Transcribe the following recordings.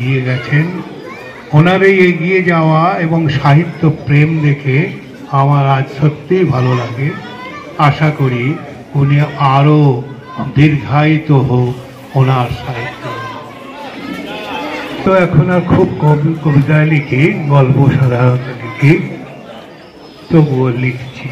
এগিয়ে গেছেন। ওনার এই এগিয়ে যাওয়া এবং সাহিত্য প্রেম দেখে আমার আজ সত্যিই ভালো লাগে। আশা করি উনি আরও দীর্ঘায়িত হোক ওনার সাহিত্য। তো এখন আর খুব কবিতা লিখি, গল্প সাধারণত লিখি, তবুও লিখছি।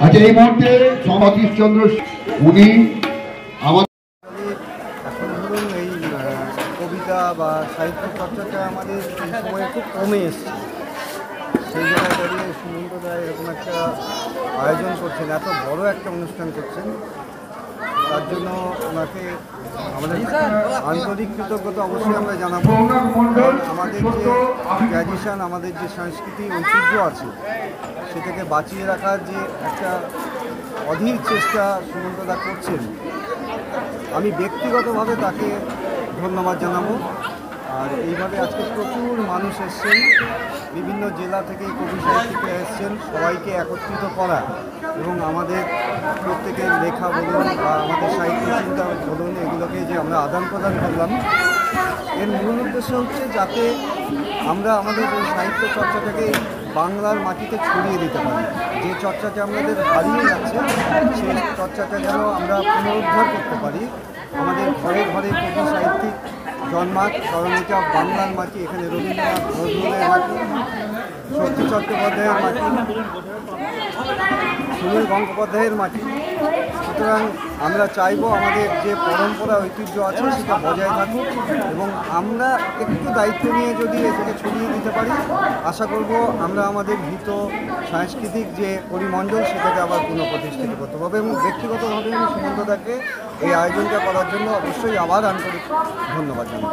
আচ্ছা, এই মুহূর্তে সতীশচন্দ্র উনি আমাদের এখন ধরুন এই কবিতা বা সাহিত্য চর্চাটা আমাদের এই সময়ে খুব কমে এসছে। সেই জায়গায় দাঁড়িয়ে সুমন্ত রায় এরকম একটা আয়োজন করছেন, এত বড় একটা অনুষ্ঠান করছেন, তার জন্য ওনাকে আমাদের আন্তরিক কৃতজ্ঞতা অবশ্যই আমরা জানাবো। আমাদের যে ট্র্যাডিশন, আমাদের যে সংস্কৃতি ঐতিহ্য আছে, সেটাকে বাঁচিয়ে রাখার যে একটা অধীর চেষ্টা সুমন্তদা করছেন, আমি ব্যক্তিগতভাবে তাকে ধন্যবাদ জানাবো। আর এইভাবে আজকে প্রচুর মানুষ এসছেন, বিভিন্ন জেলা থেকে কবি সাহিত্যিকরা এসছেন, সবাইকে একত্রিত করা এবং আমাদের প্রত্যেকের লেখা বলুন বা আমাদের সাহিত্য চিন্তা বলুন, এগুলোকে যে আমরা আদান প্রদান করলাম, এর মূল উদ্দেশ্য হচ্ছে যাতে আমরা আমাদের এই সাহিত্য চর্চাটাকে বাংলার মাটিতে ছড়িয়ে দিতে পারি। যে চর্চাটা আমাদের হারিয়ে যাচ্ছে, সেই চর্চাটা যেন আমরা পুনরুদ্ধার করতে পারি। আমাদের ঘরে ঘরে কবি সাহিত্যিক জন্মাক, কারণ এটা বাংলার মাটি, এখানে রবীন্দ্রনাথ, নজরুলের মাটি, শক্তি চট্টোপাধ্যায়ের মাটি, সুনীল গঙ্গোপাধ্যায়ের মাটি। সুতরাং আমরা চাইব আমাদের যে পরম্পরা ঐতিহ্য আছে সেটা বজায় থাকুক এবং আমরা একটু দায়িত্ব নিয়ে যদি এটাকে ছড়িয়ে দিতে পারি, আশা করব আমরা আমাদের ভীত সাংস্কৃতিক যে পরিমণ্ডল সেটাকে আবার পুনঃপ্রতিষ্ঠিত করতে পারবো। এবং ব্যক্তিগতভাবে আমি সুমন্তদাকে এই আয়োজনটা করার জন্য অবশ্যই আবার আন্তরিক ধন্যবাদ জানাই।